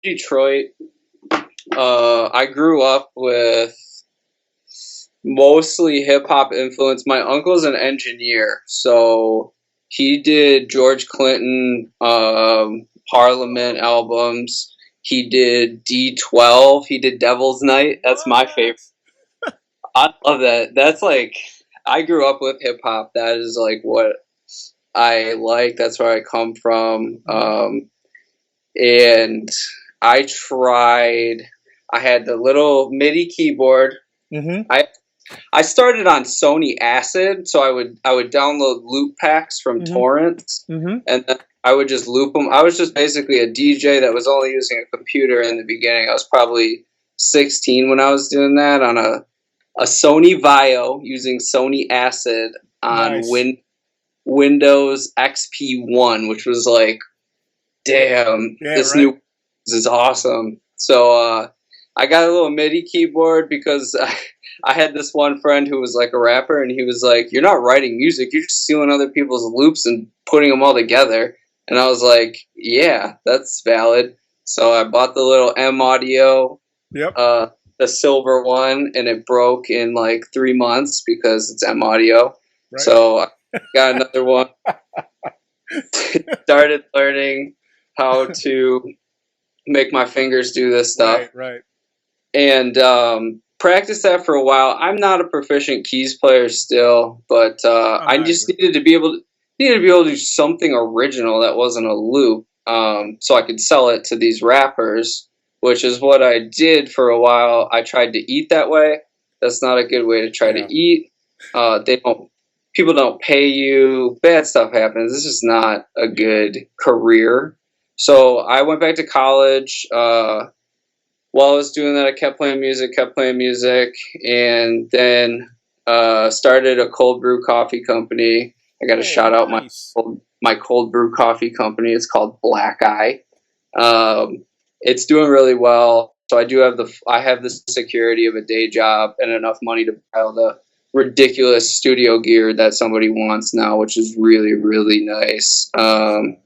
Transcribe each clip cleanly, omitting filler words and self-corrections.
Detroit. I grew up with mostly hip hop influence. My uncle's an engineer, so he did George Clinton Parliament albums. He did D12. He did Devil's Night. That's my What? favorite. I love that. That's like I grew up with hip hop. That is like what I like. That's where I come from. Mm-hmm. And I tried. I had the little MIDI keyboard. Mm-hmm. I I started on Sony Acid, so I would download loop packs from Mm-hmm. torrents, Mm-hmm. and then I would just loop them. I was just basically a DJ that was only using a computer in the beginning. I was probably 16 when I was doing that on a Sony Vaio using Sony Acid on Nice. Windows XP1, which was like, damn, Yeah, this right. new is awesome. So I got a little MIDI keyboard because I had this one friend who was like a rapper, and he was like, "You're not writing music; you're just stealing other people's loops and putting them all together." And I was like, "Yeah, that's valid." So I bought the little M Audio, Yep. uh, the silver one, and it broke in like 3 months because it's M Audio. Right. So I got another one. Started learning how to make my fingers do this Right. stuff Right. and practiced that for a while. I'm not a proficient keys player still, but I'm I not just either. needed to be able to do something original that wasn't a loop, so I could sell it to these rappers, which is what I did for a while. I tried to eat that way. That's not a good way to try to Yeah. eat. They don't. People don't pay you. Bad stuff happens. This is not a good career. So I went back to college. While I was doing that, I kept playing music, and then started a cold brew coffee company. I got to Oh, shout out nice. my cold brew coffee company. It's called Black Eye. It's doing really well. So I have the security of a day job and enough money to buy all the ridiculous studio gear that somebody wants now, which is really really nice. Excellent.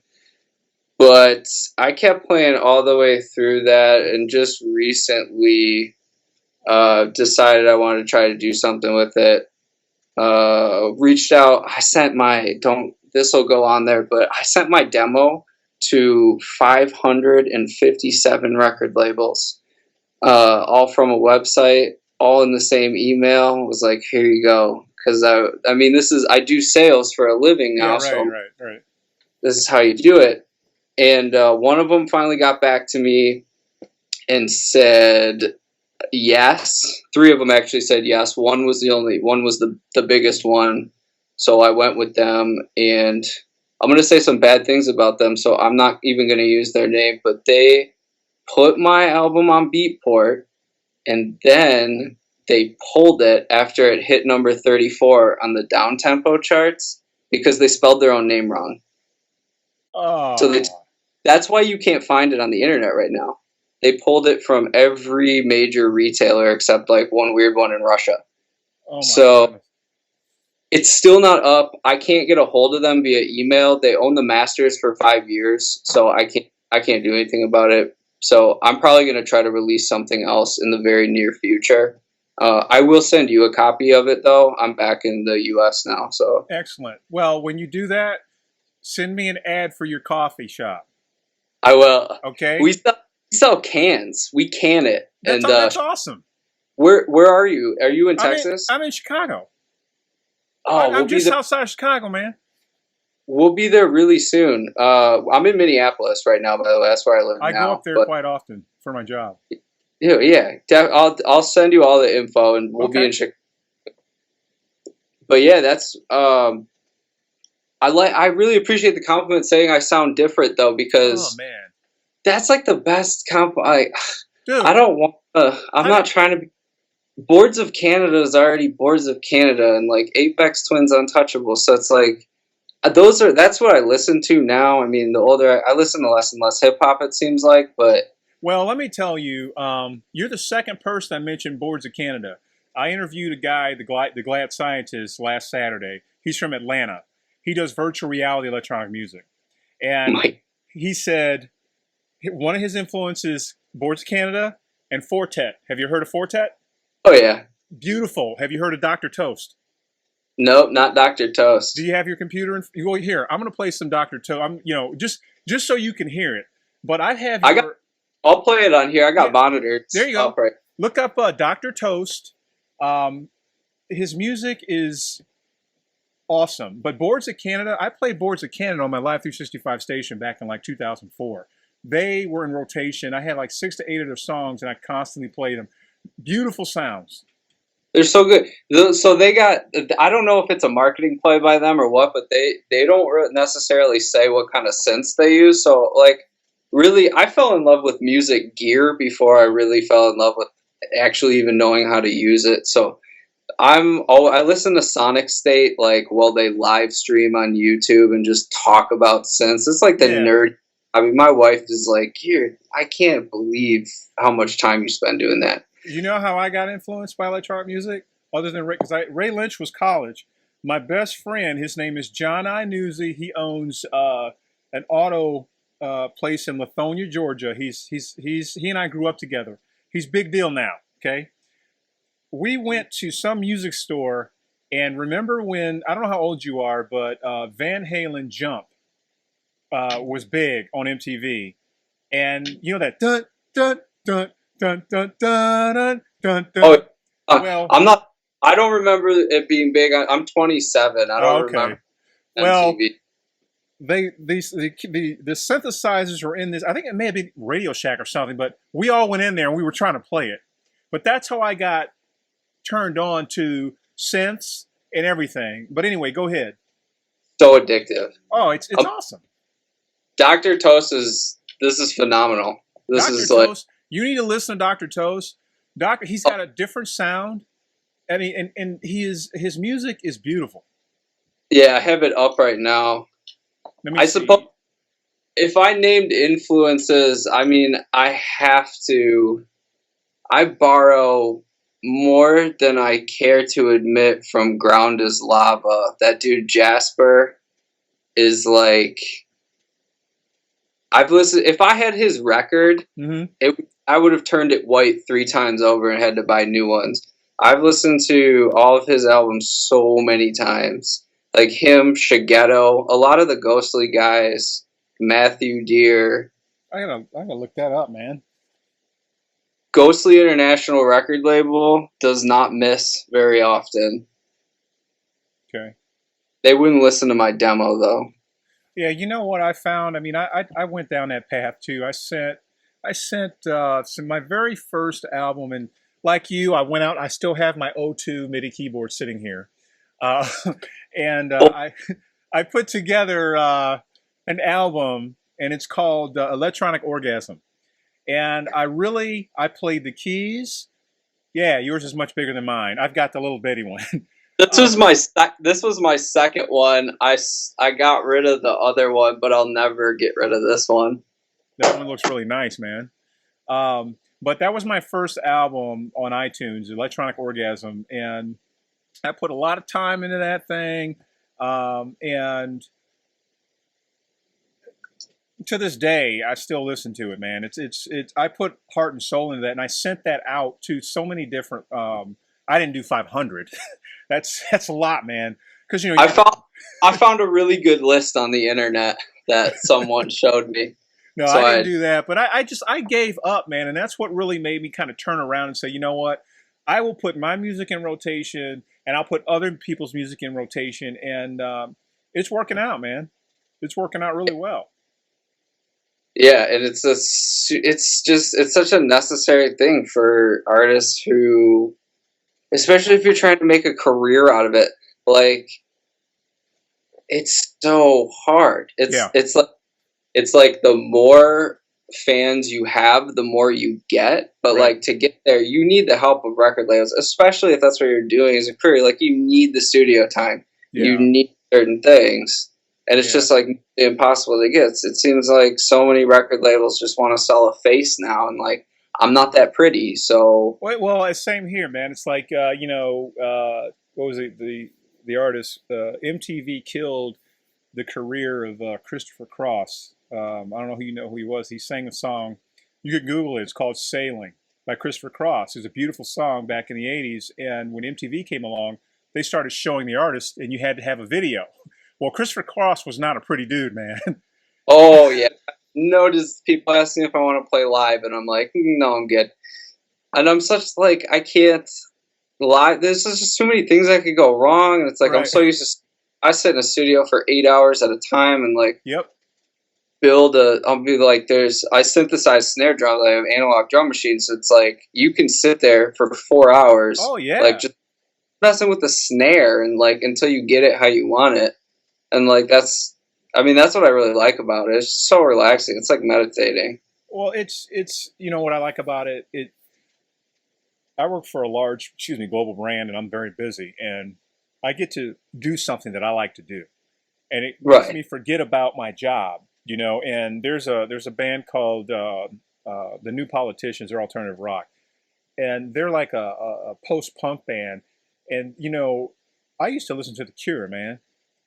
But I kept playing all the way through that, and just recently decided I wanted to try to do something with it. Reached out. I sent my don't. This will go on there, but I sent my demo to 557 record labels, all from a website, all in the same email. It was like, here you go, because I mean, I do sales for a living Yeah. now, Right. so Right. Right. this is how you do it. And one of them finally got back to me and said yes. Three of them actually said yes. One was the biggest one. So I went with them, and I'm going to say some bad things about them, so I'm not even going to use their name, but they put my album on Beatport, and then they pulled it after it hit number 34 on the down tempo charts because they spelled their own name wrong. So Oh. that's why you can't find it on the internet right now. They pulled it from every major retailer except like one weird one in Russia. Oh my So goodness. it's still not up. I can't get a hold of them via email. They own the masters for 5 years, so I can't do anything about it. So I'm probably going to try to release something else in the very near future. I will send you a copy of it though. I'm back in the U.S. now, so Excellent. Well, when you do that, send me an ad for your coffee shop. I will. Okay. We sell cans. We can it, and That's awesome. where are you? Are you in Texas? I'm in Chicago. Oh, I'm just outside of Chicago, man. we'll be there really soon. I'm in Minneapolis right now, by the way. That's where I live I go up now. there But quite often for my job. yeah, I'll send you all the info, and we'll be Okay. in Chicago. But yeah, that's I really appreciate the compliment saying I sound different though, Oh because man, that's like the best compliment. I dude, don't want. I'm I not trying to be. Boards of Canada is already Boards of Canada, and like Apex Twins Untouchable. So it's like that's what I listen to now. I mean, the older I listen to less and less hip hop, it seems like, but well, let me tell you, you're the second person I mentioned Boards of Canada. I interviewed a guy, the Glad Scientist, last Saturday. He's from Atlanta. He does virtual reality electronic music, and my he said One of his influences, Boards of Canada and Fortet. Have you heard of Fortet? Oh yeah. Beautiful. Have you heard of Dr. Toast? Nope, not Dr. Do Toast. you have your computer? Well, here, I'm going to play some Dr. Toast. Just so you can hear it. But I have I got. your, I'll play it on here. I got yeah, there monitors you go. up right. Look up Dr. Toast. Um, his music is awesome. But Boards of Canada, I played Boards of Canada on my Live 365 station back in like 2004. They were in rotation. I had like 6 to 8 of their songs, and I constantly played them. Beautiful sounds. They're so good. So they got. I don't know if it's a marketing play by them or what, but they don't necessarily say what kind of synths they use. So like, really, I fell in love with music gear before I really fell in love with actually even knowing how to use it. So I listen to Sonic State like while they live stream on YouTube and just talk about synths. It's like the Yeah. nerd. I mean, my wife is like, "Here, I can't believe how much time you spend doing that." You know how I got influenced by electronic music? Other than Ray, because Ray Lynch was college. My best friend, his name is John I. Newsy. He owns an auto place in Lithonia, Georgia. He and I grew up together. He's big deal now. Okay, we went to some music store, and remember when, I don't know how old you are, but Van Halen Jump was big on MTV, and you know that dun dun dun dun dun dun dun dun. Oh, Well, I'm not. I don't remember it being big. I'm 27. I don't okay. remember Well, MTV. the synthesizers were in this. I think it may have been Radio Shack or something, but we all went in there and we were trying to play it. But that's how I got turned on to synths and everything. But anyway, go ahead. So addictive. Oh, it's awesome. Dr. Toast is. This is phenomenal. This Dr. is like. Toast, you need to listen to Dr. Toast. He's got a different sound. I mean, and his music is beautiful. Yeah, I have it up right now. Let me I see. suppose if I named influences, I mean, I have to. I borrow more than I care to admit from Ground is Lava. That dude Jasper is like. I've listened. If I had his record, I would have turned it white 3 times over and had to buy new ones. I've listened to all of his albums so many times, like him, Shigeto, a lot of the Ghostly guys, Matthew Deere. I gotta look that up, man. Ghostly International record label does not miss very often. Okay. They wouldn't listen to my demo though. Yeah, you know what I found? I mean, I went down that path too. I sent my very first album, and like you, I went out. I still have my O2 MIDI keyboard sitting here, uh, and I put together an album, and it's called Electronic Orgasm. And I played the keys. Yeah, yours is much bigger than mine. I've got the little bitty one. This was my second one. I got rid of the other one, but I'll never get rid of this one. That one looks really nice, man. But that was my first album on iTunes, Electronic Orgasm, and I put a lot of time into that thing. And to this day, I still listen to it, man. It's I put heart and soul into that, and I sent that out to so many different. I didn't do 500. That's a lot, man. Because I found a really good list on the internet that someone showed me. No, So I didn't do that, but I gave up, man, and that's what really made me kind of turn around and say, you know what, I will put my music in rotation, and I'll put other people's music in rotation, and it's working out, man. It's working out really well. Yeah, and it's such a necessary thing for artists who, especially if you're trying to make a career out of it, like it's so hard. It's like the more fans you have, the more you get. But Right. like to get there, you need the help of record labels, especially if that's what you're doing as a career. Like you need the studio time. Yeah. You need certain things. And it's Yeah. just like impossible to get. It seems like so many record labels just want to sell a face now, and like I'm not that pretty, so Well, it's same here, man. It's like what was it? The artist MTV killed the career of Christopher Cross. I don't know who you know who he was. He sang a song. You could Google it. It's called "Sailing" by Christopher Cross. It's a beautiful song back in the '80s. And when MTV came along, they started showing the artist, and you had to have a video. Well, Christopher Cross was not a pretty dude, man. Oh yeah. Notice people asking if I want to play live, and I'm like, no, I'm good. And I'm such like I can't live. There's just too many things that could go wrong, and it's like I'm Right. so used to. I sit in a studio for 8 hours at a time, and like Yep. build a. I'll be like, I synthesize snare drums. I have analog drum machines. So it's like you can sit there for 4 hours, Oh like yeah. just messing with the snare, and like until you get it how you want it, and like that's. I mean, that's what I really like about it. It's so relaxing. It's like meditating. Well, it's you know what I like about it. I work for a large, global brand, and I'm very busy, and I get to do something that I like to do, and it makes Right. me forget about my job, you know. And there's a band called the New Politicians. They're alternative rock, and they're like a post punk band. And you know, I used to listen to The Cure, man.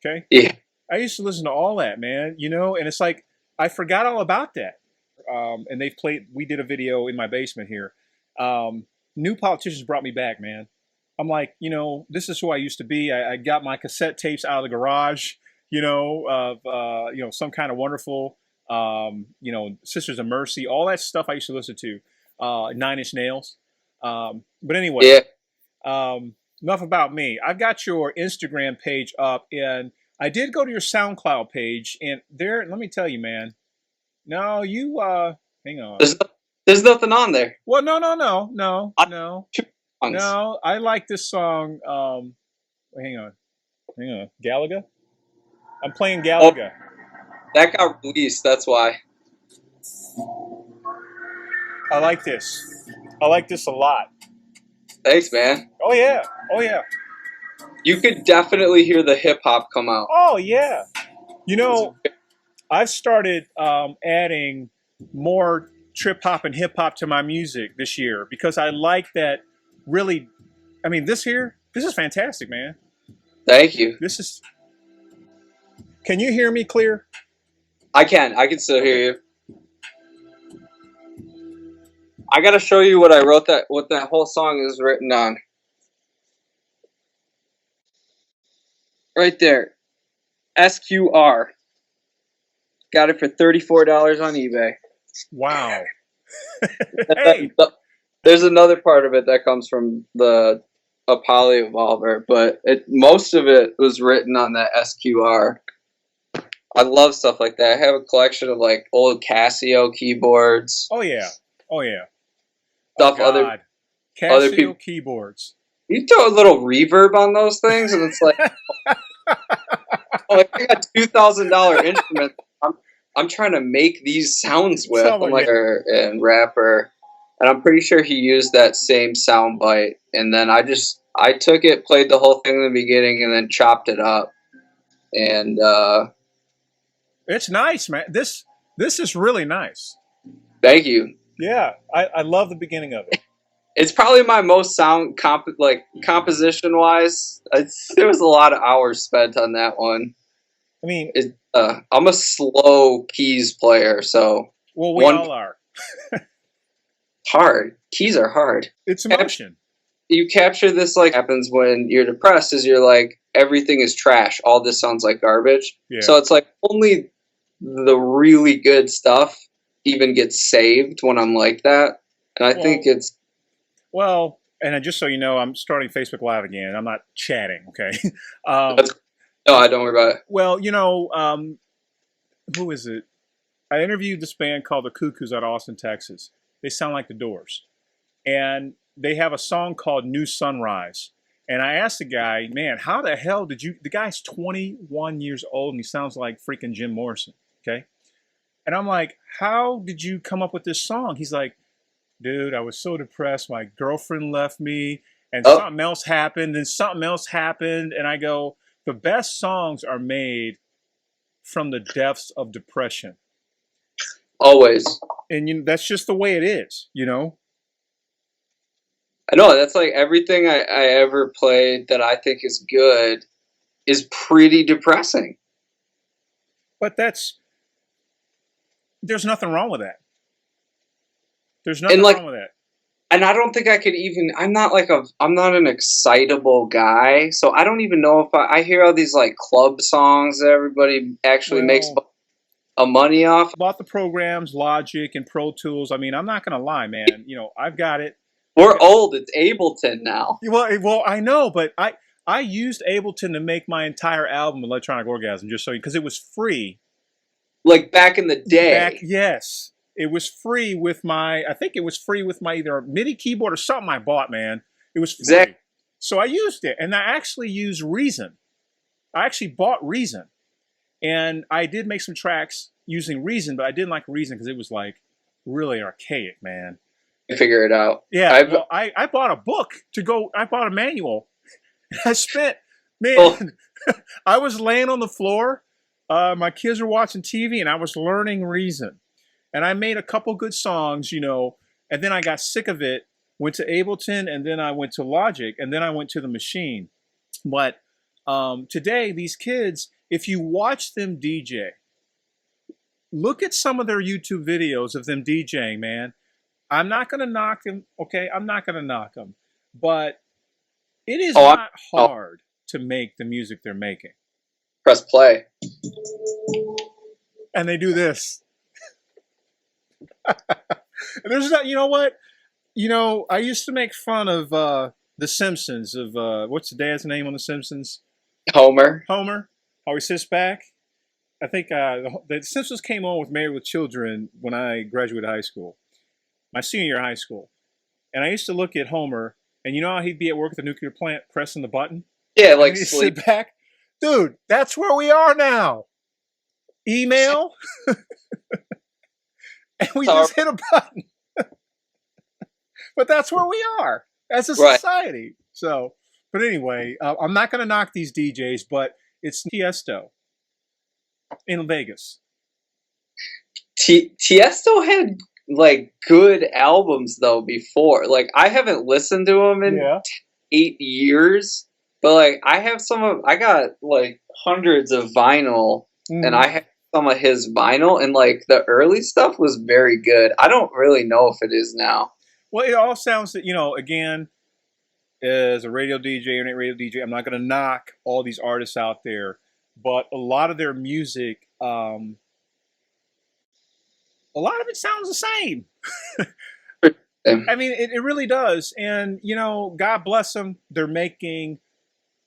Okay, Yeah. I used to listen to all that, man. You know, and it's like I forgot all about that. And they've played. We did a video in my basement here. New Politicians brought me back, man. I'm like, you know, this is who I used to be. I got my cassette tapes out of the garage, you know, of Some Kind of Wonderful, Sisters of Mercy, all that stuff I used to listen to. Nine Inch Nails. But anyway, Yeah. enough about me. I've got your Instagram page up, and I did go to your SoundCloud page, and there, let me tell you, man. No, hang on. There's nothing on there. Well, no. I, two songs. No, I like this song. Hang on. Galaga? I'm playing Oh, Galaga. that got released. That's why. I like this. I like this a lot. Thanks, man. Oh, yeah. Oh, yeah. You could definitely hear the hip hop come out. Oh, yeah. You know, I've started adding more trip hop and hip hop to my music this year because I like that really. I mean, this is fantastic, man. Thank you. Can you hear me clear? I can still hear you. I gotta show you what I wrote what that whole song is written on. Right there. SQR. Got it for $34 on eBay. Wow. Hey. There's another part of it that comes from a poly evolver, but most of it was written on that SQR. I love stuff like that. I have a collection of like old Casio keyboards. Oh yeah. Oh yeah. Stuff oh, God. Casio other people keyboards. You throw a little reverb on those things, and it's like, I got $2,000 instruments. I'm trying to make these sounds with. I'm like, and rapper, and I'm pretty sure he used that same sound bite. And then I took it, played the whole thing in the beginning, and then chopped it up. And it's nice, man. This is really nice. Thank you. Yeah, I love the beginning of it. It's probably my most sound composition wise. There was a lot of hours spent on that one. I mean, I'm a slow keys player, so well, we all are. Hard keys are hard. It's emotion. You capture this like happens when you're depressed. Is you're like everything is trash. All this sounds like garbage. Yeah. So it's like only the really good stuff even gets saved when I'm like that. And I think it's and just so you know, I'm starting Facebook Live again. I'm not chatting, okay? No, I don't worry about it. Well, you know, who is it? I interviewed this band called the Cuckoos out of Austin, Texas. They sound like the Doors. And they have a song called New Sunrise. And I asked the guy, man, how the hell the guy's 21 years old and he sounds like freaking Jim Morrison, okay? And I'm like, how did you come up with this song? He's like, dude, I was so depressed. My girlfriend left me and something else happened and something else happened. And I go, the best songs are made from the depths of depression. Always. And that's just the way it is, you know? I know, that's like everything I ever played that I think is good is pretty depressing. But that's there's nothing wrong with that. There's nothing And like, wrong with that. and I don't think I could even. I'm not an excitable guy, so I don't even know if I hear all these like club songs that everybody actually makes Well, a money off. about the programs, Logic and Pro Tools. I mean, I'm not gonna lie, man. You know, I've got it. We're old. It's Ableton now. Well, I know, but I used Ableton to make my entire album Electronic Orgasm, just so because it was free. Like back in the day. Yes, it was free with my. I think it was free with my either MIDI keyboard or something I bought. Man, it was free. Exactly. So I used it, and I actually used Reason. I actually bought Reason, and I did make some tracks using Reason, but I didn't like Reason because it was like really archaic, man. Figure it out. Yeah, well, I bought a book to go. I bought a manual. I spent, man, I was laying on the floor. My kids were watching TV, and I was learning Reason. And I made a couple good songs, you know, and then I got sick of it, went to Ableton, and then I went to Logic, and then I went to the machine. But today, these kids, if you watch them DJ, look at some of their YouTube videos of them DJing, man. I'm not going to knock them, okay? I'm not going to knock them. But it is not hard to make the music they're making. Press play. And they do this. There's not, you know what? You know, I used to make fun of The Simpsons, of what's the dad's name on The Simpsons? Homer. Homer. How he sits back. I think the Simpsons came on with Married with Children when I graduated high school. My senior year of high school. And I used to look at Homer, and you know how he'd be at work at the nuclear plant pressing the button? Yeah, like he'd sleep. sit back. Dude, that's where we are now. Email. And we just hit a button. But that's where we are as a society. So, but anyway, I'm not going to knock these DJs, but it's Tiesto in Vegas. Tiesto had like good albums though before. Like I haven't listened to him in 8 years, but like I got like hundreds of vinyl, and I have some of his vinyl, and like the early stuff was very good. I don't really know if it is now. Well, it all sounds that, you know, again, as a radio DJ, internet radio DJ, I'm not going to knock all these artists out there, but a lot of their music, a lot of it sounds the same. I mean, it really does. And, you know, God bless them. They're making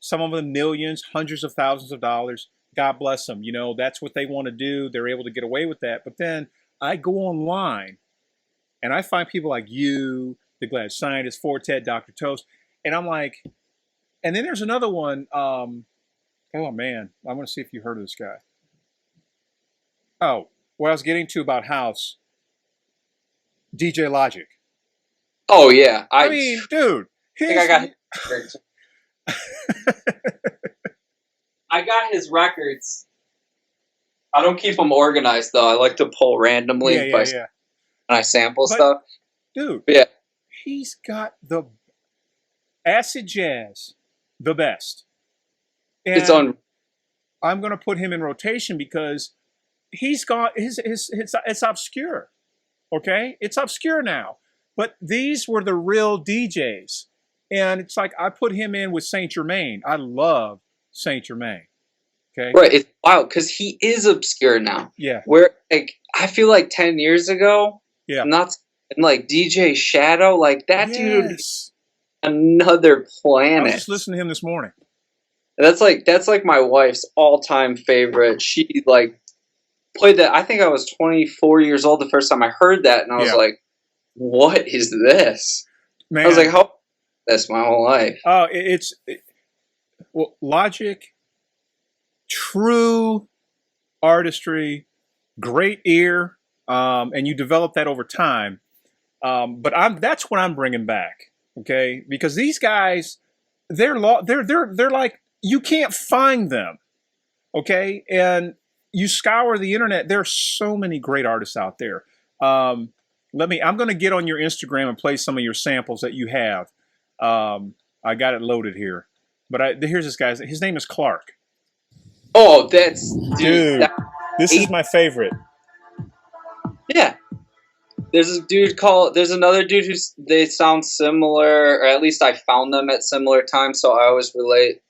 some of them millions, hundreds of thousands of dollars. God bless them. You know, that's what they want to do. They're able to get away with that. But then I go online and I find people like you, The Glad Scientist, Fortet, Dr. Toast. And I'm like, and then there's another one. Oh, man. I want to see if you heard of this guy. Oh, what I was getting to about house. DJ Logic. Oh, yeah. I mean, dude. I think I got I got his records. I don't keep them organized, though. I like to pull randomly and I sample stuff. Dude, yeah, he's got the acid jazz, the best. And it's on. I'm going to put him in rotation because he's got it's obscure. Okay? It's obscure now. But these were the real DJs. And it's like I put him in with Saint Germain. I love Saint Germain. Okay? Right. It's wild because he is obscure now. Yeah. Where like I feel like 10 years ago, not like DJ Shadow, like that dude, another planet. I was just listening to him this morning. That's like my wife's all-time favorite. She like played that. I think I was 24 years old the first time I heard that, and I was like, "What is this?" Man. I was like, "How this my whole life?" Oh, well, Logic, true artistry, great ear, and you develop that over time. But that's what I'm bringing back, okay? Because these guys, they're like, you can't find them, okay? And you scour the internet. There are so many great artists out there. I'm going to get on your Instagram and play some of your samples that you have. I got it loaded here. But here's this guy. His name is Clark. Oh, that's... Dude, this is my favorite. Yeah. There's another dude they sound similar, or at least I found them at similar times, so I always relate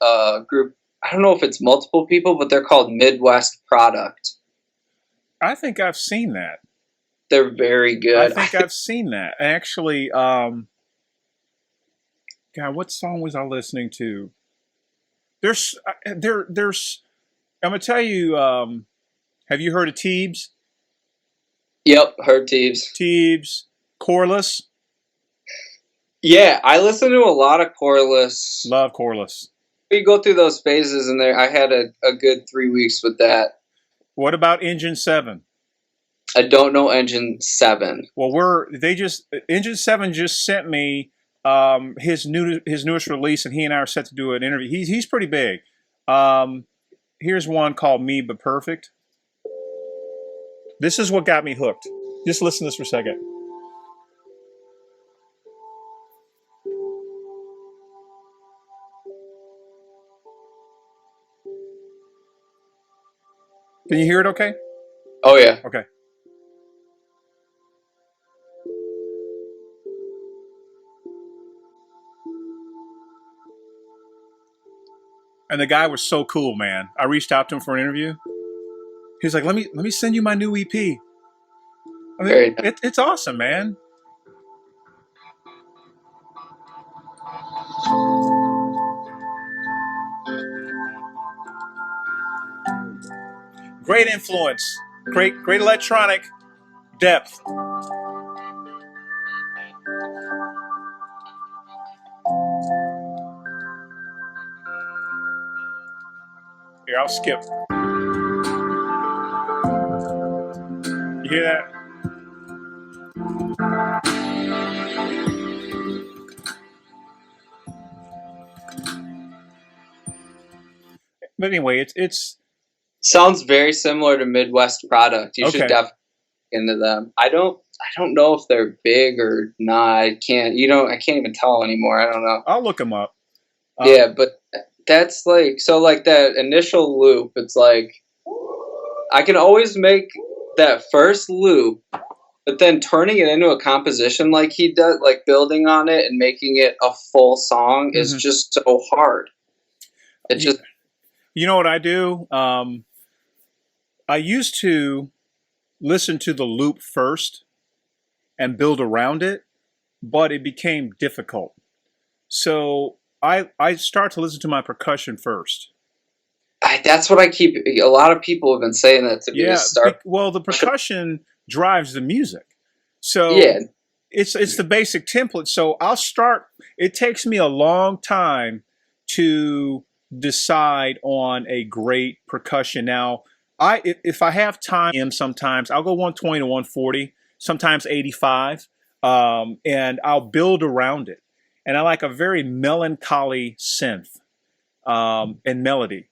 group. I don't know if it's multiple people, but they're called Midwest Product. I think I've seen that. They're very good. I think I've seen that. Actually, God, what song was I listening to? There's I'm gonna tell you, have you heard of Teebs? Yep, heard Teebs. Teebs, Corliss. Yeah, I listen to a lot of Corliss. Love Corliss. We go through those phases, and I had a good 3 weeks with that. What about Engine 7? I don't know Engine 7. Well, Engine 7 just sent me his newest release, and he and I are set to do an interview. He's pretty big. Here's one called Me But Perfect. This is what got me hooked. Just listen to this for a second. Can you hear it okay? Oh, yeah. Okay. And the guy was so cool, man. I reached out to him for an interview. He's like, let me send you my new EP. I mean, it's awesome, man. Great influence. Great electronic depth. Here, I'll skip. You hear that? But anyway, it's sounds very similar to Midwest Product. You should definitely look into them. I don't know if they're big or not. I can't even tell anymore. I don't know. I'll look them up. Yeah, but that's like that initial loop. It's like I can always make that first loop, but then turning it into a composition like he does, like building on it and making it a full song is just so hard. It's just. You know what I do? I used to listen to the loop first and build around it, but it became difficult. So I start to listen to my percussion first. That's what I keep. A lot of people have been saying that to me. Yeah, well, the percussion drives the music. So yeah, it's the basic template. So I'll start. It takes me a long time to decide on a great percussion. Now, if I have time, sometimes I'll go 120 to 140, sometimes 85, and I'll build around it. And I like a very melancholy synth and melody,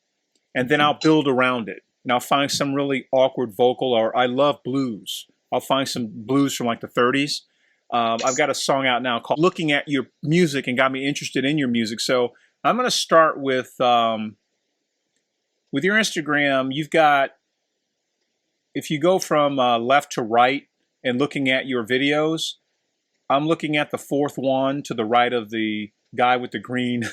and then I'll build around it. And I'll find some really awkward vocal, or I love blues. I'll find some blues from like the 30s. I've got a song out now called "Looking at Your Music" and got me interested in your music. So I'm going to start with your Instagram. You've got, if you go from left to right and looking at your videos, I'm looking at the fourth one to the right of the guy with the green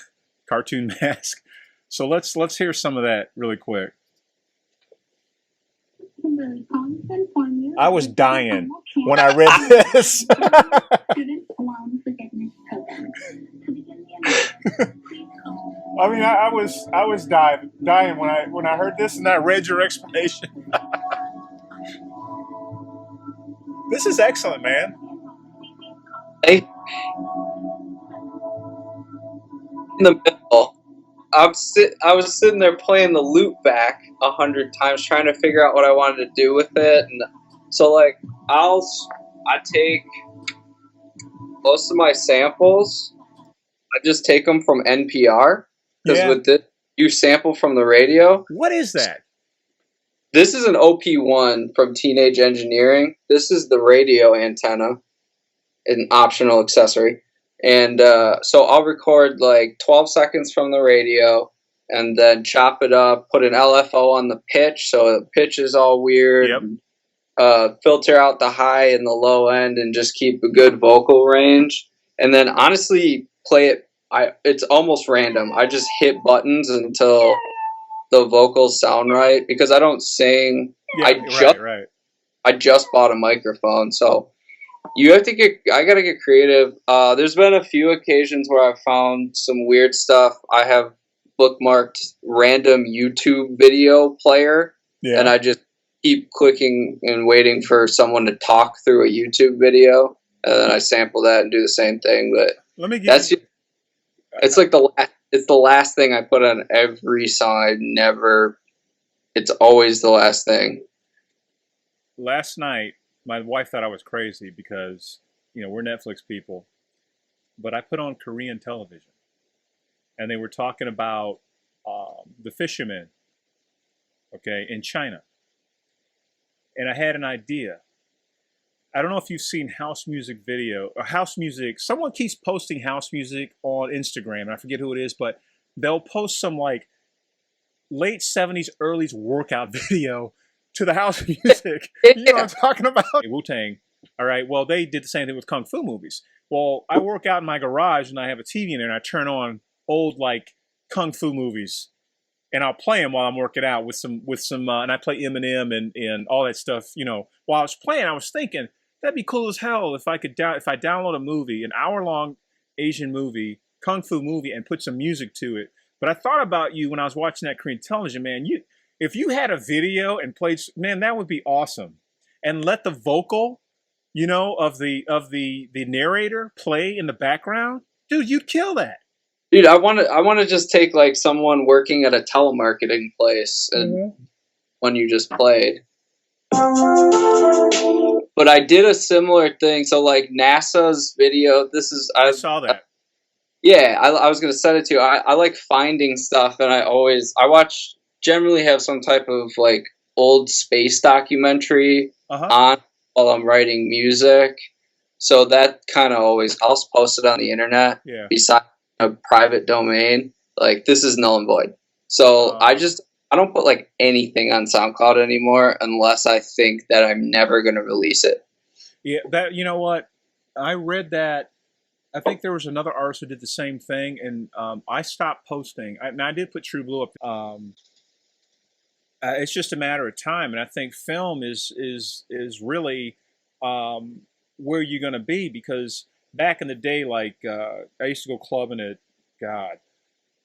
cartoon mask. So let's hear some of that really quick. I was dying when I read this. I mean, I was dying when I heard this and I read your explanation. This is excellent, man. In the middle, I was sitting there playing the loop back 100 times, trying to figure out what I wanted to do with it, and so like I take most of my samples. I just take them from NPR because with this, you sample from the radio. What is that? This is an OP1 from Teenage Engineering. This is the radio antenna, an optional accessory. And so I'll record like 12 seconds from the radio and then chop it up, put an LFO on the pitch so the pitch is all weird. Yep. filter out the high and the low end and just keep a good vocal range. And then honestly play it. It's almost random. I just hit buttons until the vocals sound right because I don't sing. Yeah, right. I just bought a microphone, so you have to get. I gotta get creative. There's been a few occasions where I've found some weird stuff. I have bookmarked random YouTube video player, and I just keep clicking and waiting for someone to talk through a YouTube video, and then I sample that and do the same thing. But let me give you. It's like it's the last thing I put on every song. I never. It's always the last thing. Last night, my wife thought I was crazy because, we're Netflix people, but I put on Korean television, and they were talking about the fishermen, okay, in China, and I had an idea. I don't know if you've seen house music video or house music. Someone keeps posting house music on Instagram. I forget who it is, but they'll post some like late 70s, early workout video to the house music. You know what I'm talking about? Wu-Tang. All right. Well, they did the same thing with Kung Fu movies. Well, I work out in my garage and I have a TV in there and I turn on old like Kung Fu movies and I'll play them while I'm working out with some and I play Eminem and all that stuff. While I was playing, I was thinking that'd be cool as hell if I download a movie, an hour-long Asian movie, Kung Fu movie, and put some music to it. But I thought about you when I was watching that Korean television, man. If you had a video and played, man, that would be awesome. And let the vocal, of the narrator play in the background, dude, you'd kill that. Dude, I want to just take like someone working at a telemarketing place and one you just played. But I did a similar thing. So like NASA's video, I saw that. Yeah, I was gonna send it to you. I like finding stuff, and I generally have some type of like old space documentary on while I'm writing music. So that kind of always I'll post it on the internet. Yeah. Besides a private domain, like this is null and void. So I don't put like anything on SoundCloud anymore unless I think that I'm never gonna release it. Yeah, that you know what? I read that. I think there was another artist who did the same thing, and I stopped posting. I did put True Blue up. It's just a matter of time, and I think film is really where you're going to be be,cause back in the day, like I used to go clubbing at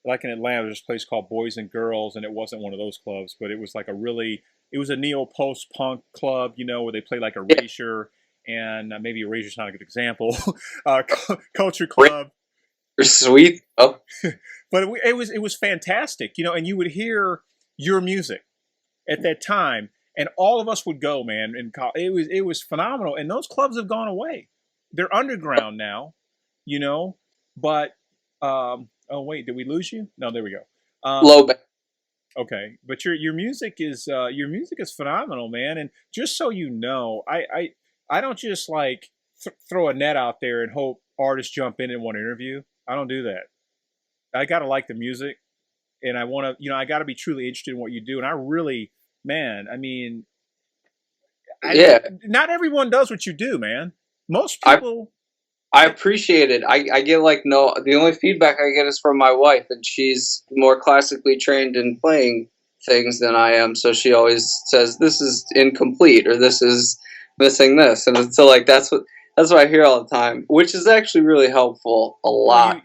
like in Atlanta, there's a place called Boys and Girls, and it wasn't one of those clubs, but it was like it was a neo post punk club, where they play like Erasure. And maybe Eraser's not a good example. Culture Club. Sweet. Oh. But it was fantastic, and you would hear your music at that time, and all of us would go, man. And it was phenomenal. And those clubs have gone away. They're underground now, But oh wait, did we lose you? No, there we go. Low back. Okay, but your music is phenomenal, man. And just so you know, I don't just like throw a net out there and hope artists jump in and want to interview. I don't do that. I got to like the music, and I want to, I got to be truly interested in what you do. And I really, man, I mean, not everyone does what you do, man. Most people. I appreciate it. I get like the only feedback I get is from my wife, and she's more classically trained in playing things than I am. So she always says, this is incomplete, or this is missing this, and so like that's what I hear all the time, which is actually really helpful a lot.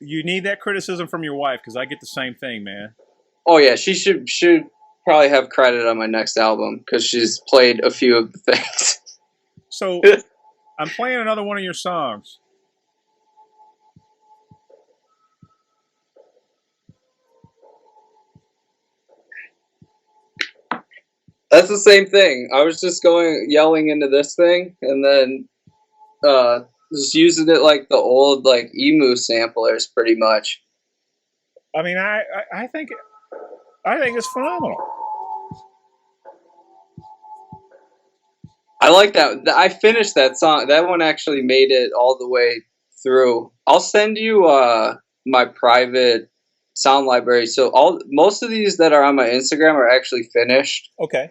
You need that criticism from your wife, because I get the same thing, man. Oh yeah, she should probably have credit on my next album because she's played a few of the things. So I'm playing another one of your songs. That's the same thing. I was just yelling into this thing, and then just using it like the old like emu samplers, pretty much. I mean, I think it's phenomenal. I like that. I finished that song. That one actually made it all the way through. I'll send you my private sound library. So most of these that are on my Instagram are actually finished. Okay.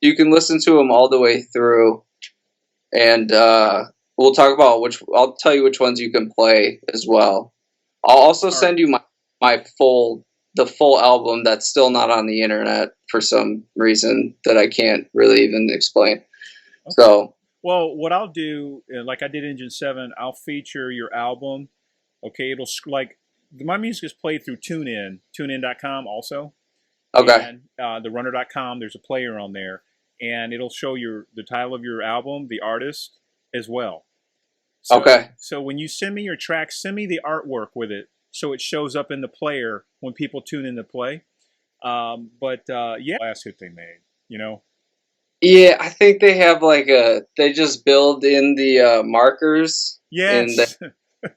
You can listen to them all the way through, and we'll talk about which. I'll tell you which ones you can play as well. I'll also All right. send you my the full album that's still not on the internet for some reason that I can't really even explain. Okay. So, Well, what I'll do, like I did Engine 7, I'll feature your album. Okay, it'll like my music is played through TuneIn.com also, okay, and TheRunner.com. There's a player on there, and it'll show the title of your album, the artist, as well. okay. So when you send me your track, send me the artwork with it, so it shows up in the player when people tune in to play. Yeah, last hit they made, you know. Yeah, I think they have like they just build in the markers in the Yes.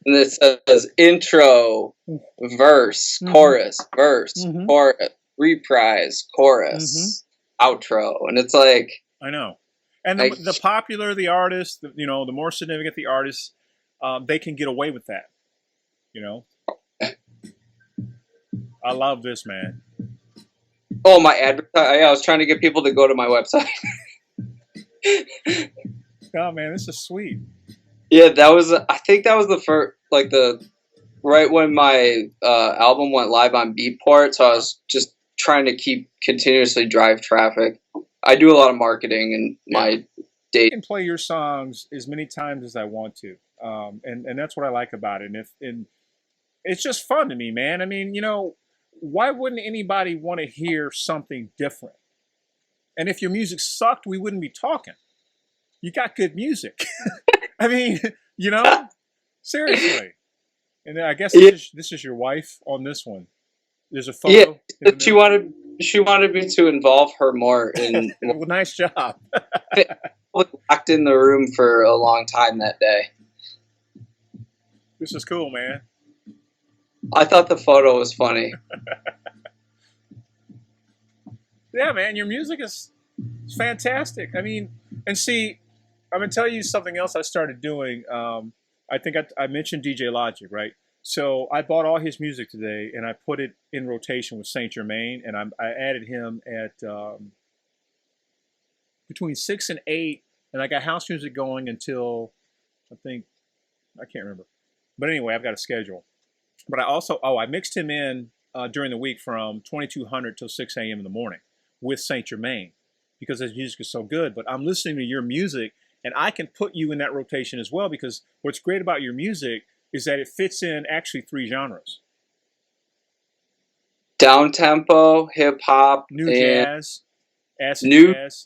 and it says intro, verse, Mm-hmm. chorus, verse, Mm-hmm. chorus, reprise, Mm-hmm. chorus, outro, and it's like I know. And like the popular the artist, the more significant the artist, they can get away with that. You know, I love this, man. oh my advertise. I was trying to get people to go to my website. Oh man, this is sweet. Yeah, that was. I think that was the first, like the right when my album went live on Beatport. So I was just trying to keep continuously drive traffic. I do a lot of marketing in my day. I can play your songs as many times as I want to, and that's what I like about it. And it's just fun to me, man. I mean, why wouldn't anybody want to hear something different? And if your music sucked, we wouldn't be talking. You got good music. I mean, seriously. And I guess Yeah, this is your wife on this one. There's a photo. yeah. In the She middle. wanted me to involve her more in. Well, nice job. Was locked in the room for a long time that day. This is cool, man. I thought the photo was funny. Yeah, man, your music is fantastic. I mean, and see, I'm gonna tell you something else I started doing. I think I mentioned DJ Logic, right? So I bought all his music today, and I put it in rotation with Saint Germain, and I added him at between 6 and 8, and I got house music going until I think I can't remember. But anyway, I've got a schedule. But I also I mixed him in during the week from 2200 till 6 a.m. in the morning with Saint Germain because his music is so good. But I'm listening to your music, and I can put you in that rotation as well because what's great about your music is that it fits in actually 3 genres: Down tempo, hip hop, new and jazz, acid new. jazz,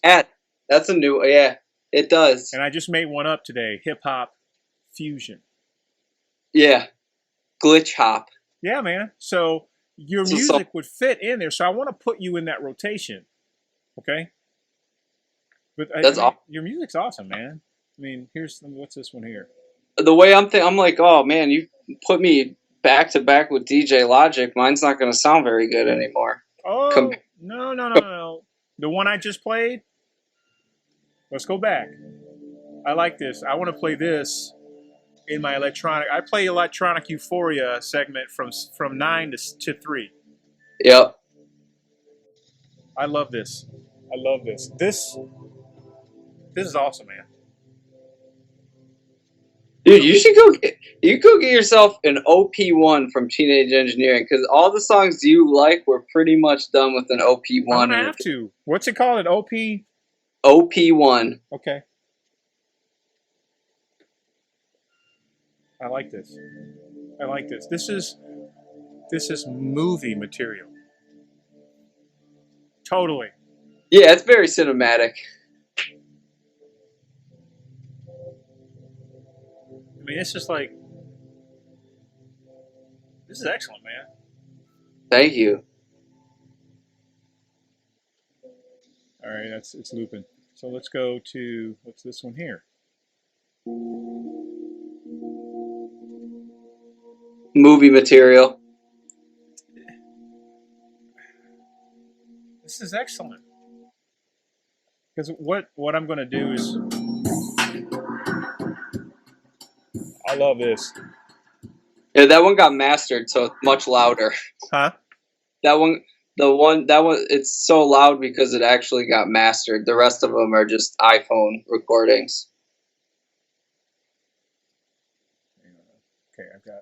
That's a new. Yeah, it does. and I just made one up today: hip hop fusion. Yeah, glitch hop. Yeah, man. So your So music would fit in there. So I want to put you in that rotation. Okay. But I that's mean, all. your music's awesome, man. I mean, what's this one here? The way I'm like, oh man, you put me back to back with DJ Logic. Mine's not going to sound very good anymore. Com- Oh, no, no, no, no, no. The one I just played. Let's go back. I like this. I want to play this in my electronic. I play electronic euphoria segment from 9 to 3. Yep. I love this. I love this. This is awesome, man. Dude, you go get yourself an OP1 from Teenage Engineering because all the songs you like were pretty much done with an I'm OP1. gonna have to. What's it called? An OP? OP1. Okay. I like this. I like this. This is movie material. Totally. Yeah, it's very cinematic. I mean, it's just like this is excellent, man. Thank you. All right, it's looping. So let's go to what's this one here? Movie material. This is excellent. Because what I'm going to do is I love this. Yeah, that one got mastered, so it's much louder. Huh? That one The one that one, it's so loud because it actually got mastered. The rest of them are just iPhone recordings. Okay, I've got.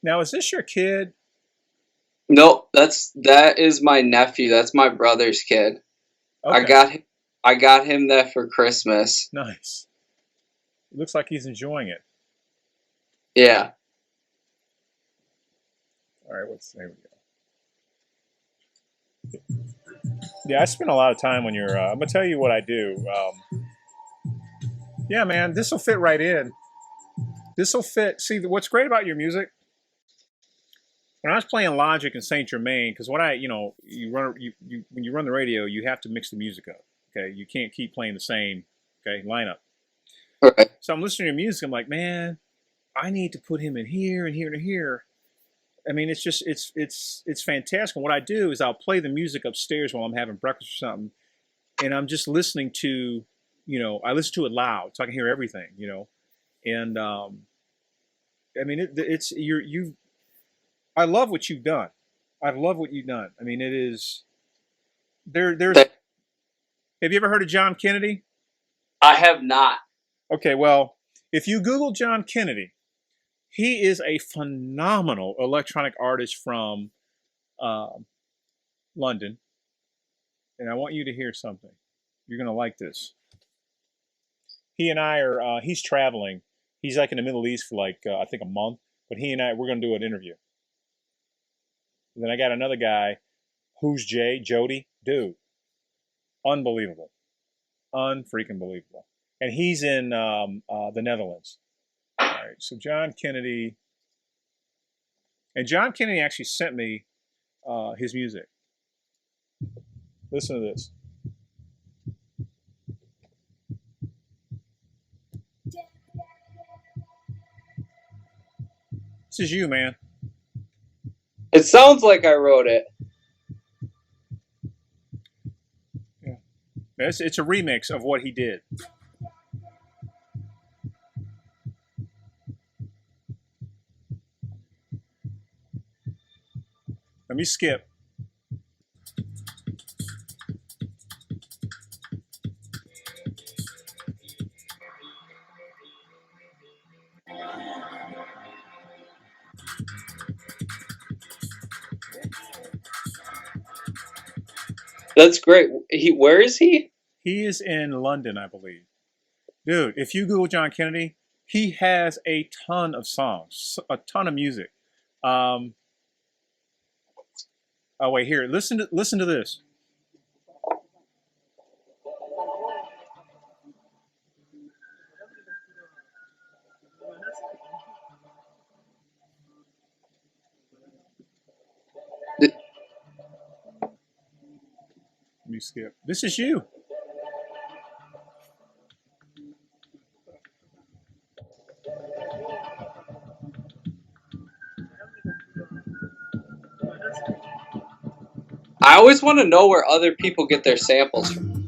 Now, is this your kid? Nope, that is my nephew. That's my brother's kid. I Okay, got I got him that for Christmas. nice. It looks like he's enjoying it. Yeah. All right, there we go. Yeah, I spend a lot of time when you're. I'm gonna tell you what I do. Yeah, man, this will fit right in. This will fit. See, what's great about your music? When I was playing Logic in Saint Germain, because what you run, when you run the radio, you have to mix the music up. Okay, you can't keep playing the same lineup. Right. So I'm listening to music. I'm like, man, I need to put him in here and here and here. I mean, it's just it's fantastic. And what I do is I'll play the music upstairs while I'm having breakfast or something, and I'm just listening to, I listen to it loud so I can hear everything, and I mean, it's you. I love what you've done. I love what you've done. I mean, it is there's. That- Have you ever heard of John Kennedy? I have not. Okay, well, if you Google John Kennedy, he is a phenomenal electronic artist from London, and I want you to hear something. You're gonna like this. He and I are. He's traveling. He's like in the Middle East for like I think a month. But he and we're gonna do an interview. And then I got another guy, who's Jody, dude, unbelievable, unfreaking believable, and he's in the Netherlands. All right, so John Kennedy, and John Kennedy actually sent me his music. Listen to this. This is you, man. It sounds like I wrote it. Yeah, it's a remix of what he did. Let me skip. That's great. Where is he? He is in London, I believe. Dude, if you Google John Kennedy, he has a ton of songs, a ton of music. Oh wait, here, listen to this. Th- Let me skip. This is you. I always want to know where other people get their samples from.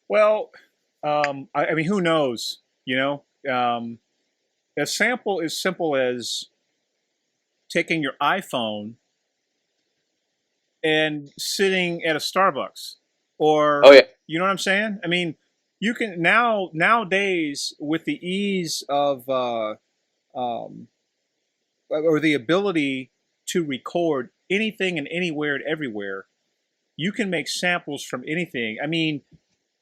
Well, I mean, who knows? A sample is simple as taking your iPhone and sitting at a Starbucks, or Oh yeah. you know what I'm saying? I mean, you can nowadays with the ease of um, or the ability to record anything and anywhere and everywhere, you can make samples from anything. I mean,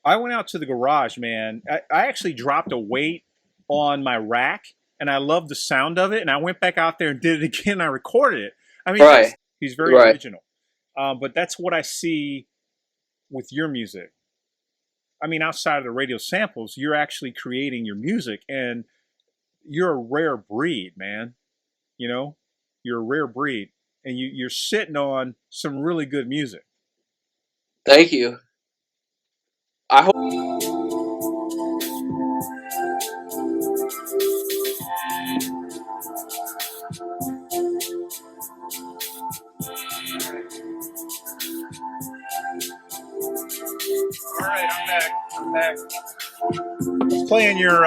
I went out to the garage, man. I actually dropped a weight on my rack, and I loved the sound of it. And I went back out there and did it again. And I recorded it. I mean, Right. he's very Right. original. But that's what I see with your music. I mean, outside of the radio samples, you're actually creating your music, and you're a rare breed, man. You're a rare breed, and you're sitting on some really good music. Thank you. I hope. All right, I'm back. Playing your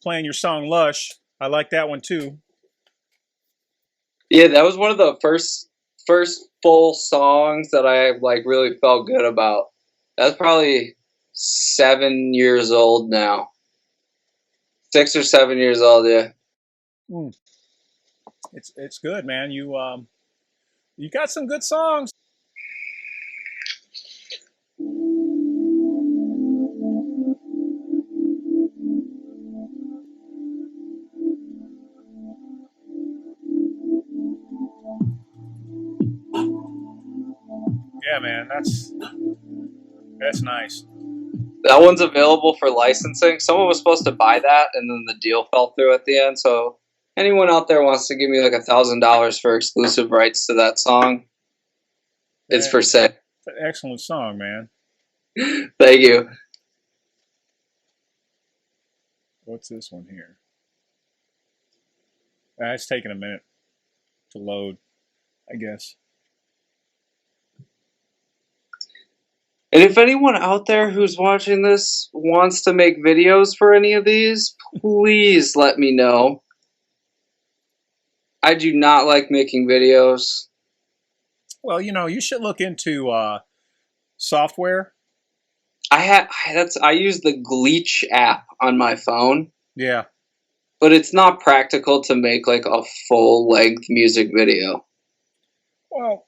playing your song "Lush." I like that one too. Yeah, that was one of the first full songs that I like really felt good about. That's probably 7 years old now. 6 or 7 years old, yeah. Mm. It's good, man. You got some good songs. Yeah, man. That's nice. That one's available for licensing. Someone was supposed to buy that, and then the deal fell through at the end. So, anyone out there wants to give me like $1,000 for exclusive rights to that song, it's for sale. It's an excellent song, man. Thank you. What's this one here? It's taking a minute to load, I guess. And if anyone out there who's watching this wants to make videos for any of these, please let me know. I do not like making videos. Well, you should look into software. I use the Gleech app on my phone, Yeah. but it's not practical to make like a full-length music video. Well,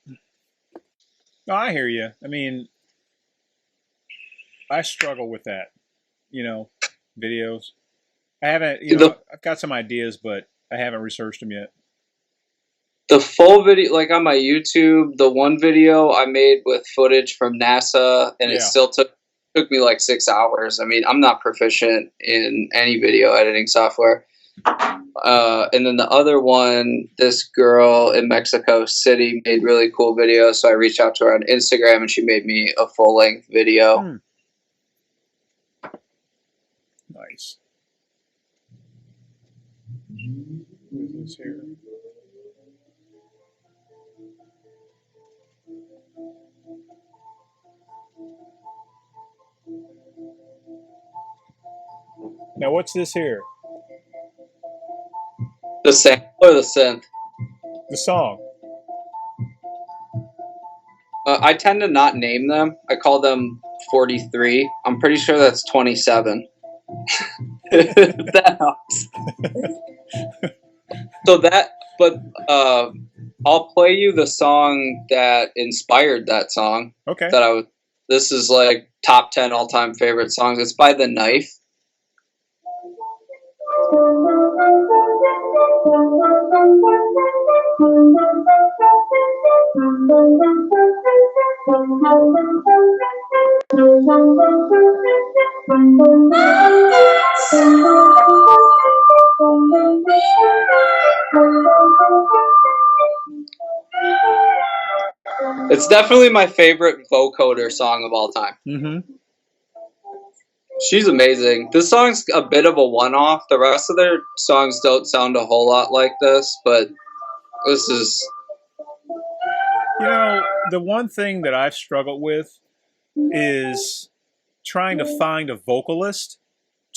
no, I hear you. I mean, I struggle with that, videos. I haven't, I've got some ideas, but I haven't researched them yet. The full video, like on my YouTube, the one video I made with footage from NASA, and it still took me like 6 hours. I mean, I'm not proficient in any video editing software. And then the other one, this girl in Mexico City made really cool videos, so I reached out to her on Instagram, and she made me a full-length video. Nice. What is this here? Now, what's this here? The sample or the synth? The song. I tend to not name them. I call them 43. I'm pretty sure that's 27. That helps. I'll play you the song that inspired that song. Okay. This is like top 10 all-time favorite songs. It's by The Knife. It's definitely my favorite vocoder song of all time. Mm-hmm. She's amazing. This song's a bit of a one-off. The rest of their songs don't sound a whole lot like this, but this is... The one thing that I've struggled with is trying to find a vocalist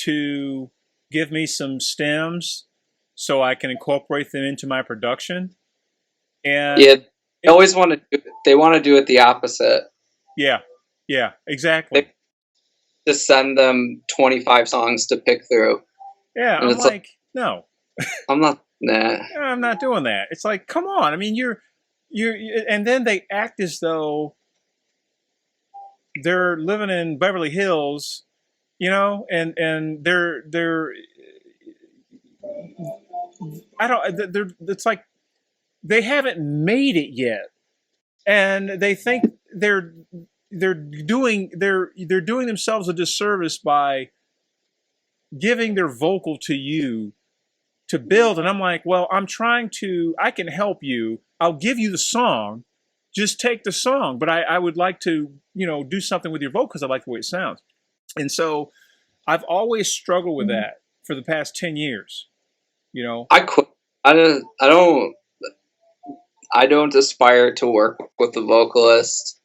to give me some stems so I can incorporate them into my production. And yeah, they always want to do it. They want to do it the opposite. Yeah, exactly. They just send them 25 songs to pick through. Yeah, and I'm like, no. I'm not doing that. It's like, come on. I mean, you're and then they act as though they're living in Beverly Hills, and it's like they haven't made it yet, and they think they're doing themselves a disservice by giving their vocal to you to build. And I'm like, well, I can help you. I'll give you the song. Just take the song. But I would like to, do something with your vocal because I like the way it sounds. And so I've always struggled with that for the past 10 years. I don't aspire to work with a vocalist.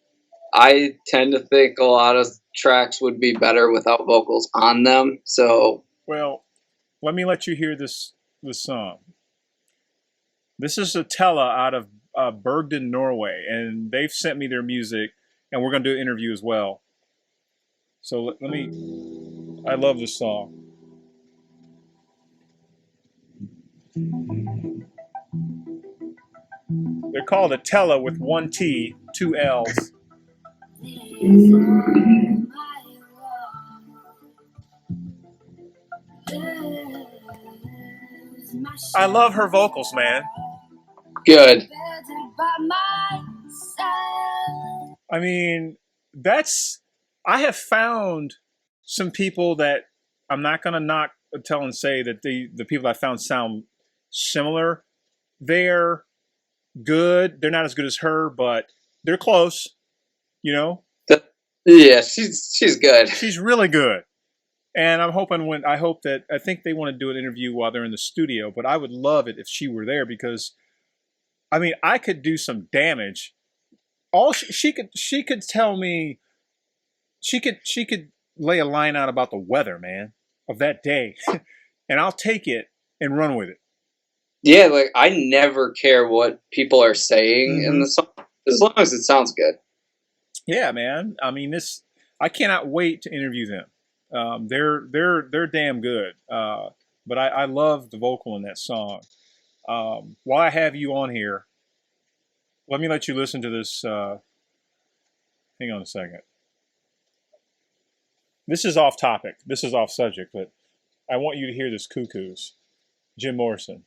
I tend to think a lot of tracks would be better without vocals on them. So, well, let me let you hear this song. This is a Tella out of Bergen, Norway, and they've sent me their music, and we're going to do an interview as well. So let me. I love this song. They're called a Tella with one T, two L's. I love her vocals, man. Good. I mean, I have found some people that I'm not going to knock tell and say that the people I found sound similar. They're good. They're not as good as her, but they're close, you know? Yeah, she's good. She's really good. And I hope I think they want to do an interview while they're in the studio, but I would love it if she were there because, I mean, I could do some damage. All she could tell me, she could lay a line out about the weather, man, of that day, and I'll take it and run with it. Yeah, like I never care what people are saying in the song as long as it sounds good. Yeah, man. I mean, I cannot wait to interview them. They're damn good. But I love the vocal in that song. While I have you on here, let me let you listen to this. Hang on a second. This is off topic. This is off subject, but I want you to hear this Cuckoos, Jim Morrison.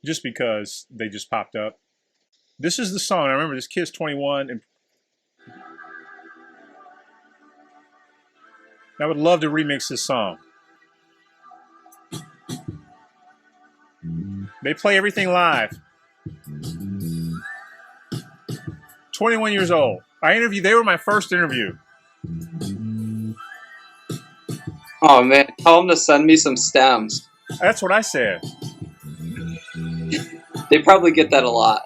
Just because they just popped up. This is the song. I remember this kid's 21 and I would love to remix this song. They play everything live. 21 years old. They were my first interview. Oh man, tell them to send me some stems. That's what I said. They probably get that a lot.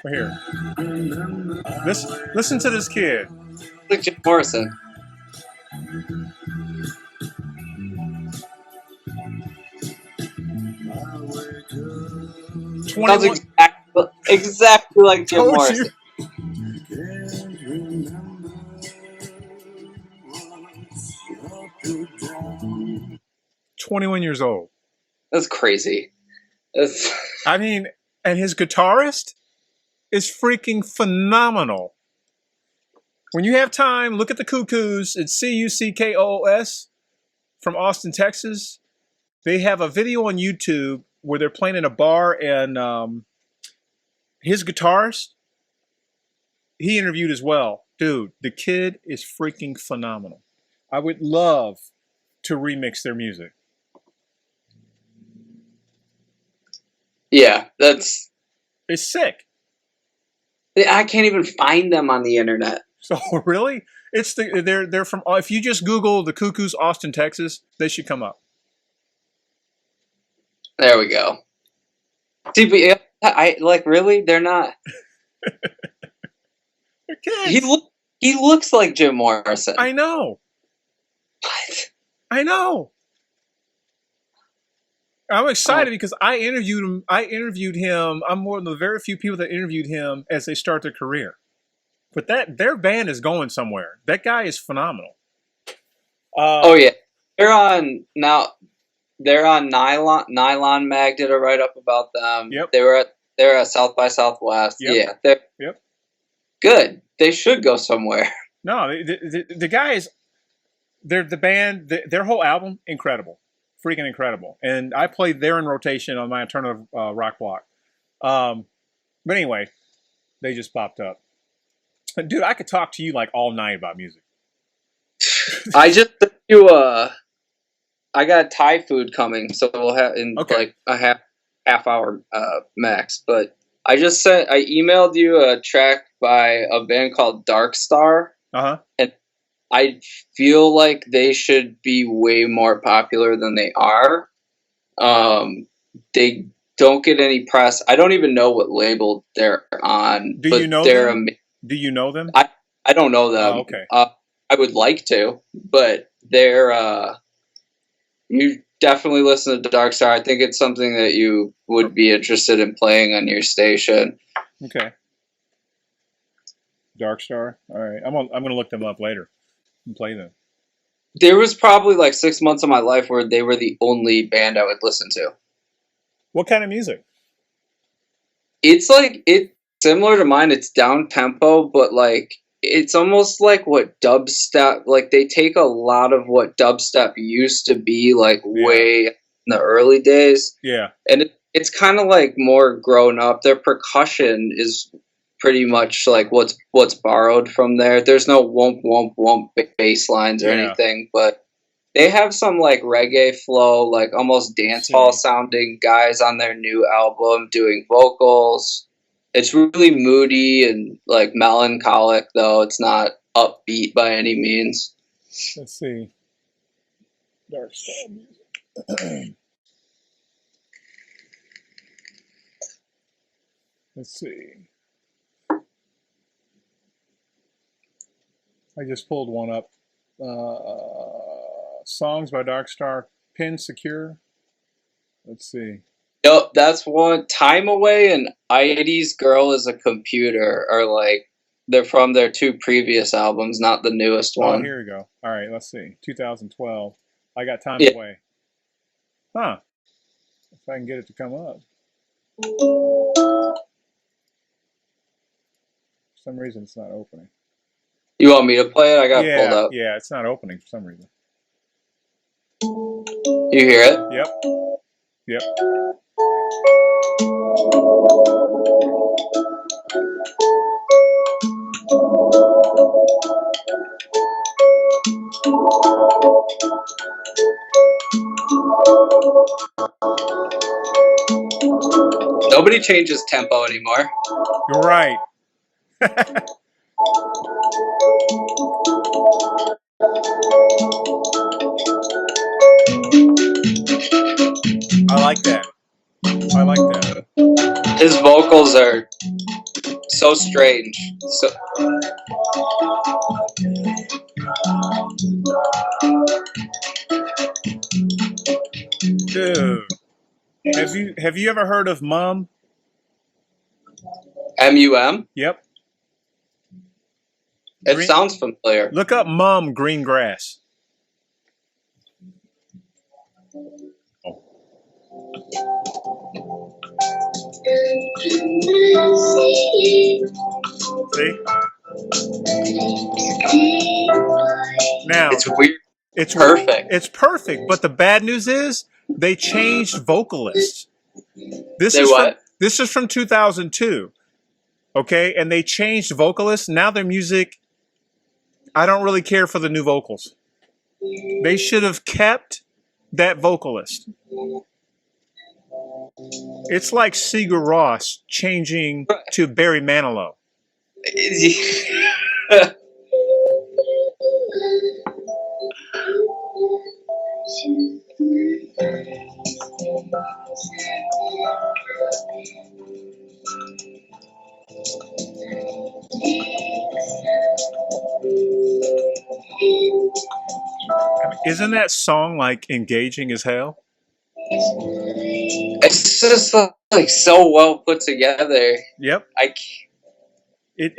Right here. Listen to this kid. Like Jim Morrison. Sounds exactly like Jim Morrison. 21 years old. That's crazy. I mean, and his guitarist is freaking phenomenal. When you have time, look at the Cuckoos. It's Cuckoos from Austin, Texas. They have a video on YouTube where they're playing in a bar, and his guitarist, he interviewed as well. Dude, the kid is freaking phenomenal. I would love to remix their music. Yeah, it's sick. I can't even find them on the internet. So really, they're from. If you just Google the Cuckoos, Austin, Texas, they should come up. There we go. See, but I like really. They're not. They're kids. He looks like Jim Morrison. I know. What? I know. I'm excited because I interviewed him. I'm one of the very few people that interviewed him as they start their career. But their band is going somewhere. That guy is phenomenal. Oh yeah, they're on now. They're on Nylon. Nylon Mag did a write up about them. Yep. They're at South by Southwest. Yep. Yeah. Yep. Good. They should go somewhere. No, the guys. They're the band. Their whole album, incredible. Freaking incredible. And I played there in rotation on my alternative rock block. But anyway, they just popped up. Dude, I could talk to you like all night about music. I just sent you I got Thai food coming, so we'll have like a half hour max. But I emailed you a track by a band called Dark Star. And I feel like they should be way more popular than they are. They don't get any press. I don't even know what label they're on. Do you know them? Do you know them? I don't know them. Oh, okay. I would like to, but they're You definitely listen to Dark Star. I think it's something that you would be interested in playing on your station. Okay. Dark Star. All right. I'm gonna look them up later and play them. There was probably like 6 months of my life where they were the only band I would listen to. What kind of music? It's like it's similar to mine. It's down tempo, but like it's almost like what dubstep. Like they take a lot of what dubstep used to be, like Yeah. way in the early days, Yeah. and it's kind of like more grown up. Their percussion is pretty much like what's borrowed from there. There's no womp womp womp bass lines or Yeah. anything, but they have some like reggae flow, like almost Let's dance hall see. sounding guys on their new album doing vocals. It's really moody and like melancholic, though. It's not upbeat by any means. Let's see. Dark Star music. Let's see. I just pulled one up. Songs by Dark Star. Pin Secure. Let's see. Yep, that's one. Time Away and Ides Girl is a Computer are like they're from their two previous albums, not the newest Oh, one. here we go. All right, let's see. 2012. I got Time Yeah. Away. Huh. If I can get it to come up. For some reason, it's not opening. You want me to play it? I got it pulled Yeah, up. yeah, it's not opening for some reason. You hear it? Yep, yep. Nobody changes tempo anymore. You're right. I like that. I like that. His vocals are so strange. So Dude, have you ever heard of Mum? MUM? Yep. It Green, sounds familiar. look up Mum Green Grass. Oh. See? Now, It's weird. it's Perfect. it's perfect, but the bad news is they changed vocalists. This They is what? from 2002. Okay? And they changed vocalists. Now their music, I don't really care for the new vocals. They should have kept that vocalist. It's like Sigur Rós changing to Barry Manilow. Isn't that song like engaging as hell? It's just like so well put together. Yep. I It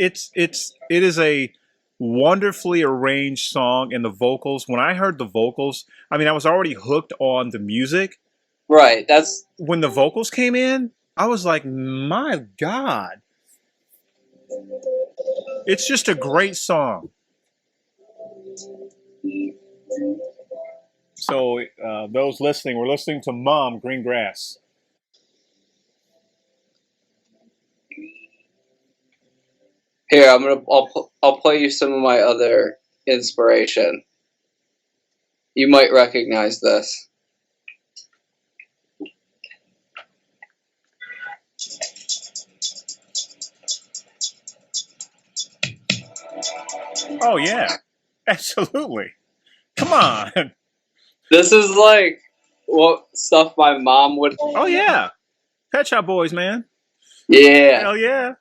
is a wonderfully arranged song, and the vocals. When I heard the vocals, I mean, I was already hooked on the music. right. That's When the vocals came in, I was like, my God. It's just a great song. So, those listening, we're listening to Mom Green Grass. here. I'll play you some of my other inspiration. You might recognize this. Oh, yeah. Absolutely. Come on. This is like what stuff my mom would. Oh, yeah. Pet Shop Boys, man. Yeah. Hell yeah.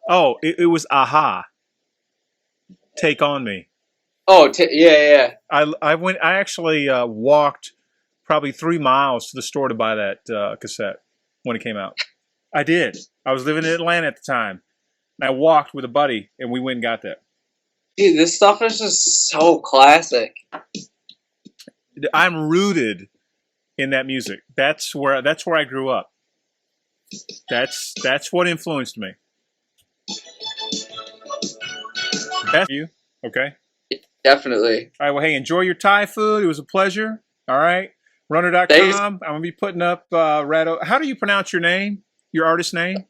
Oh, it was Aha. Take On Me. Oh, yeah. I actually walked probably 3 miles to the store to buy that cassette when it came out. I did. I was living in Atlanta at the time. And I walked with a buddy, and we went and got that. Dude, this stuff is just so classic. I'm rooted in that music. That's where I grew up. That's what influenced me. Best you, okay? Definitely. All right, well, hey, enjoy your Thai food. It was a pleasure. All right. Runner.com. Thanks. I'm going to be putting up Raddeaux. How do you pronounce your name? Your artist name?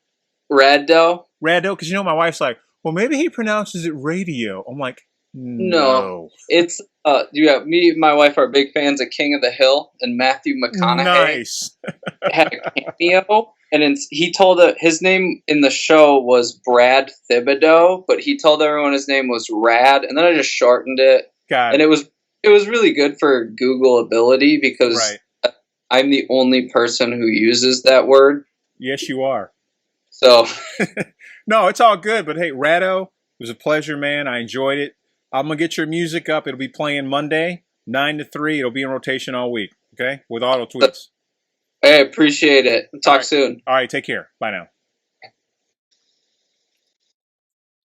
Raddeaux? Raddeaux, because you know my wife's like, well, maybe he pronounces it radio. I'm like, no. It's me and my wife are big fans of King of the Hill, and Matthew McConaughey Nice. had a cameo, and he told his name in the show was Brad Thibodeau, but he told everyone his name was Rad, and then I just shortened it. Got it. And it was really good for Google ability because I'm the only person who uses that word. Yes, you are. So no, it's all good. But hey, Raddeaux, it was a pleasure, man. I enjoyed it. I'm gonna get your music up. It'll be playing Monday, 9 to 3. It'll be in rotation all week. Okay, with auto tweets. I appreciate it. Talk soon. All right, take care. Bye now.